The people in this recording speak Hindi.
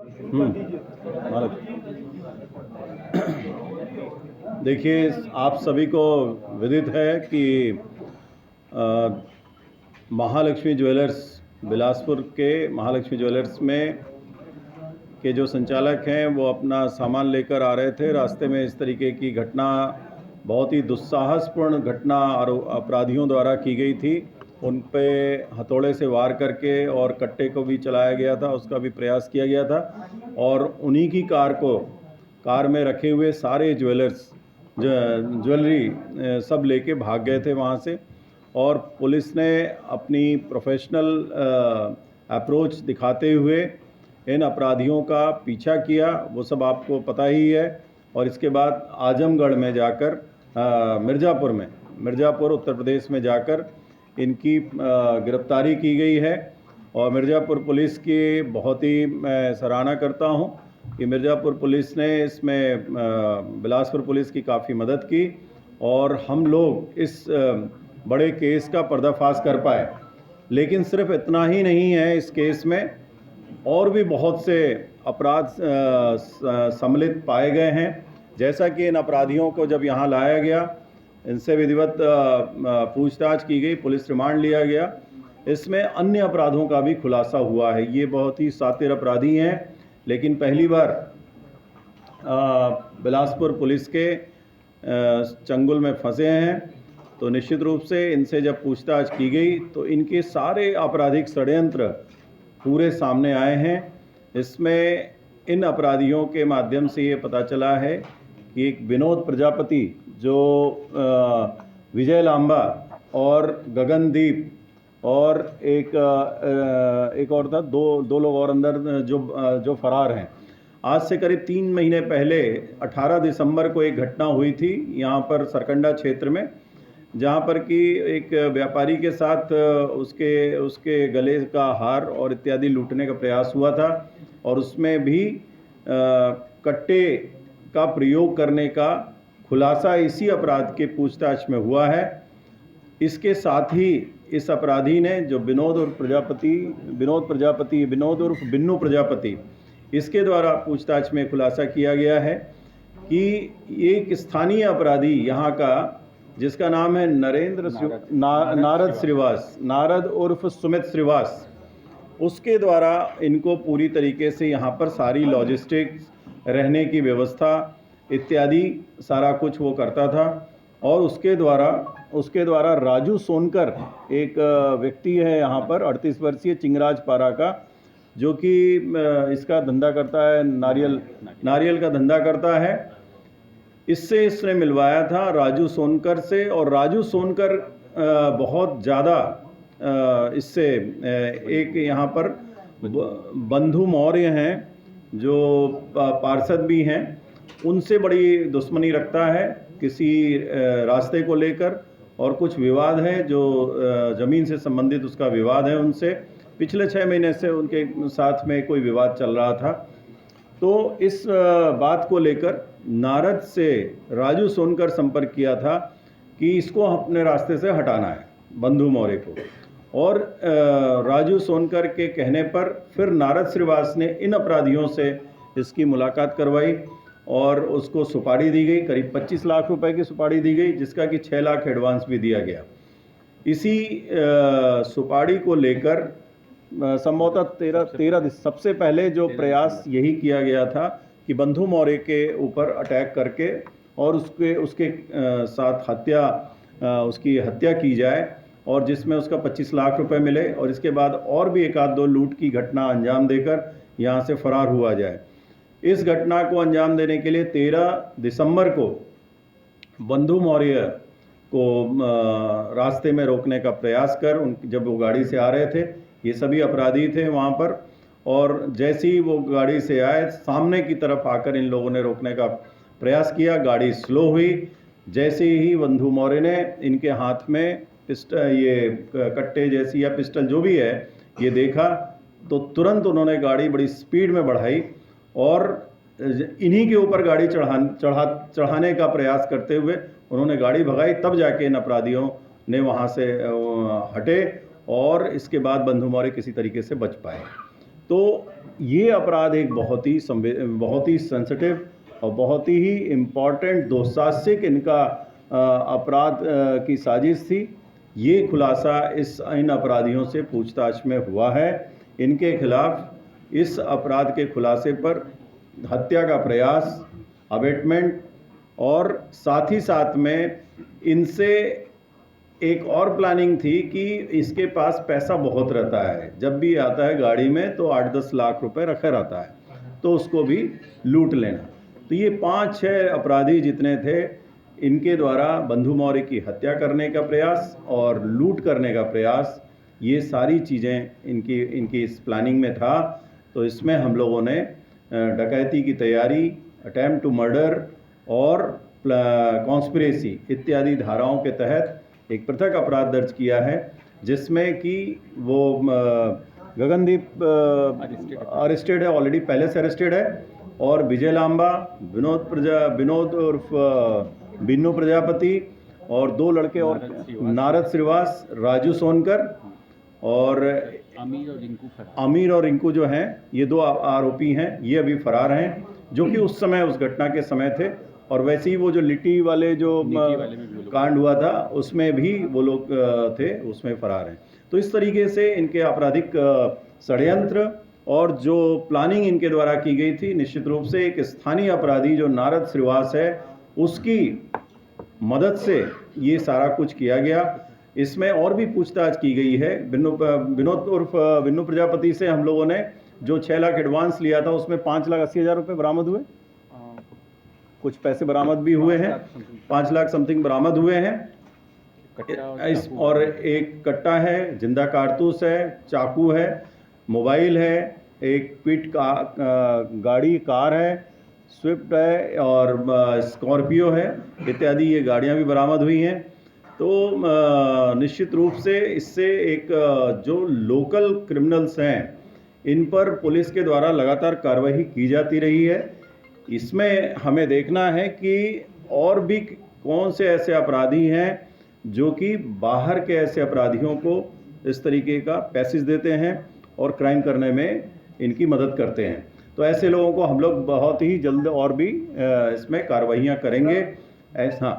भारत। देखिए, आप सभी को विदित है कि महालक्ष्मी ज्वेलर्स, बिलासपुर के महालक्ष्मी ज्वेलर्स में के जो संचालक हैं वो अपना सामान लेकर आ रहे थे। रास्ते में इस तरीके की घटना, बहुत ही दुस्साहसपूर्ण घटना अपराधियों द्वारा की गई थी। उन पे हथौड़े से वार करके और कट्टे को भी चलाया गया था, उसका भी प्रयास किया गया था। और उन्हीं की कार में रखे हुए सारे ज्वेलरी सब लेके भाग गए थे वहाँ से। और पुलिस ने अपनी प्रोफेशनल अप्रोच दिखाते हुए इन अपराधियों का पीछा किया, वो सब आपको पता ही है। और इसके बाद आजमगढ़ में जाकर मिर्ज़ापुर उत्तर प्रदेश में जाकर इनकी गिरफ्तारी की गई है। और मिर्ज़ापुर पुलिस की बहुत ही मैं सराहना करता हूं कि मिर्ज़ापुर पुलिस ने इसमें बिलासपुर पुलिस की काफ़ी मदद की और हम लोग इस बड़े केस का पर्दाफाश कर पाए। लेकिन सिर्फ इतना ही नहीं है, इस केस में और भी बहुत से अपराध सम्मिलित पाए गए हैं। जैसा कि इन अपराधियों को जब यहाँ लाया गया, इनसे विधिवत पूछताछ की गई, पुलिस रिमांड लिया गया, इसमें अन्य अपराधों का भी खुलासा हुआ है। ये बहुत ही शातिर अपराधी हैं, लेकिन पहली बार बिलासपुर पुलिस के चंगुल में फंसे हैं। तो निश्चित रूप से इनसे जब पूछताछ की गई तो इनके सारे आपराधिक षड्यंत्र पूरे सामने आए हैं। इसमें इन अपराधियों के माध्यम से ये पता चला है कि एक विनोद प्रजापति, जो विजय लांबा और गगनदीप और एक और था, दो लोग और अंदर जो फरार हैं। आज से करीब 3 महीने पहले 18 दिसंबर को एक घटना हुई थी यहाँ पर सरकंडा क्षेत्र में, जहाँ पर कि एक व्यापारी के साथ उसके गले का हार और इत्यादि लूटने का प्रयास हुआ था। और उसमें भी कट्टे का प्रयोग करने का खुलासा इसी अपराध के पूछताछ में हुआ है। इसके साथ ही इस अपराधी ने, जो विनोद उर्फ बिन्नू प्रजापति, इसके द्वारा पूछताछ में खुलासा किया गया है कि एक स्थानीय अपराधी यहाँ का, जिसका नाम है नारद उर्फ सुमित श्रीवास, उसके द्वारा इनको पूरी तरीके से यहाँ पर सारी लॉजिस्टिक्स, रहने की व्यवस्था इत्यादि सारा कुछ वो करता था। और उसके द्वारा राजू सोनकर, एक व्यक्ति है यहाँ पर 38 वर्षीय चिंगराज पारा का, जो कि इसका धंधा करता है, नारियल का धंधा करता है। इससे इसने मिलवाया था राजू सोनकर से। और राजू सोनकर बहुत ज़्यादा इससे एक यहाँ पर बंधु मौर्य हैं, जो पार्षद भी हैं, उनसे बड़ी दुश्मनी रखता है किसी रास्ते को लेकर। और कुछ विवाद है, जो ज़मीन से संबंधित उसका विवाद है उनसे। पिछले 6 महीने से उनके साथ में कोई विवाद चल रहा था। तो इस बात को लेकर नारद से राजू सोनकर संपर्क किया था कि इसको अपने रास्ते से हटाना है, बंधु मौर्य को। और राजू सोनकर के कहने पर फिर नारद श्रीवास ने इन अपराधियों से इसकी मुलाकात करवाई और उसको सुपारी दी गई। करीब 25 लाख रुपए की सुपारी दी गई, जिसका कि 6 लाख एडवांस भी दिया गया। इसी सुपारी को लेकर संभवतः 13 सबसे पहले जो प्रयास यही किया गया था कि बंधु मौर्य के ऊपर अटैक करके और उसके साथ उसकी हत्या की जाए, और जिसमें उसका 25 लाख रुपए मिले। और इसके बाद और भी 1-2 लूट की घटना अंजाम देकर यहाँ से फरार हुआ जाए। इस घटना को अंजाम देने के लिए 13 दिसंबर को बंधु मौर्य को रास्ते में रोकने का प्रयास कर, जब वो गाड़ी से आ रहे थे, ये सभी अपराधी थे वहाँ पर, और जैसे ही वो गाड़ी से आए, सामने की तरफ आकर इन लोगों ने रोकने का प्रयास किया। गाड़ी स्लो हुई। जैसे ही बंधु मौर्य ने इनके हाथ में कट्टे जैसी या पिस्टल जो भी है ये देखा, तो तुरंत उन्होंने गाड़ी बड़ी स्पीड में बढ़ाई और इन्हीं के ऊपर गाड़ी चढ़ाने का प्रयास करते हुए उन्होंने गाड़ी भगाई। तब जाके इन अपराधियों ने वहाँ से हटे और इसके बाद बंधु मौर्य किसी तरीके से बच पाए। तो ये अपराध एक बहुत ही सेंसिटिव और बहुत ही इम्पॉर्टेंट दुस्साहसिक इनका अपराध की साजिश थी। ये खुलासा इन अपराधियों से पूछताछ में हुआ है। इनके खिलाफ इस अपराध के खुलासे पर हत्या का प्रयास, अबेटमेंट और साथ ही साथ में इनसे एक और प्लानिंग थी कि इसके पास पैसा बहुत रहता है, जब भी आता है गाड़ी में तो 8-10 लाख रुपए रखा रहता है, तो उसको भी लूट लेना। तो ये 5-6 अपराधी जितने थे, इनके द्वारा बंधु मौर्य की हत्या करने का प्रयास और लूट करने का प्रयास, ये सारी चीज़ें इनकी इस प्लानिंग में था। तो इसमें हम लोगों ने डकैती की तैयारी, अटेम्प्ट टू मर्डर और कॉन्स्पिरेसी इत्यादि धाराओं के तहत एक पृथक अपराध दर्ज किया है, जिसमें कि वो गगनदीप अरेस्टेड है, ऑलरेडी पहले से अरेस्टेड है, और विजय लांबा, विनोद उर्फ बिन्नू प्रजापति और 2 लड़के और नारद श्रीवास, राजू सोनकर और अमीर और रिंकू जो हैं, ये 2 आरोपी हैं। ये अभी फरार हैं, जो कि उस समय उस घटना के समय थे। और वैसे ही वो जो लिट्टी वाले जो कांड हुआ था, उसमें भी वो लोग थे, उसमें फरार हैं। तो इस तरीके से इनके आपराधिक षड्यंत्र और जो प्लानिंग इनके द्वारा की गई थी, निश्चित रूप से एक स्थानीय अपराधी जो नारद श्रीवास है, उसकी मदद से ये सारा कुछ किया गया। इसमें और भी पूछताछ की गई है। विनोद उर्फ बिन्नू प्रजापति से हम लोगों ने जो 6 लाख एडवांस लिया था, उसमें 5,80,000 रुपये बरामद हुए, कुछ पैसे बरामद भी हुए हैं, 5 लाख समथिंग बरामद हुए हैं। और एक कट्टा है, जिंदा कारतूस है, चाकू है, मोबाइल है, एक क्विड गाड़ी कार है, स्विफ्ट है और स्कॉर्पियो है, इत्यादि ये गाड़ियां भी बरामद हुई हैं। तो निश्चित रूप से इससे एक जो लोकल क्रिमिनल्स हैं, इन पर पुलिस के द्वारा लगातार कार्रवाई की जाती रही है। इसमें हमें देखना है कि और भी कौन से ऐसे अपराधी हैं जो कि बाहर के ऐसे अपराधियों को इस तरीके का पैसेज देते हैं और क्राइम करने में इनकी मदद करते हैं। तो ऐसे लोगों को हम लोग बहुत ही जल्द और भी इसमें कार्रवाइयाँ करेंगे। ऐसा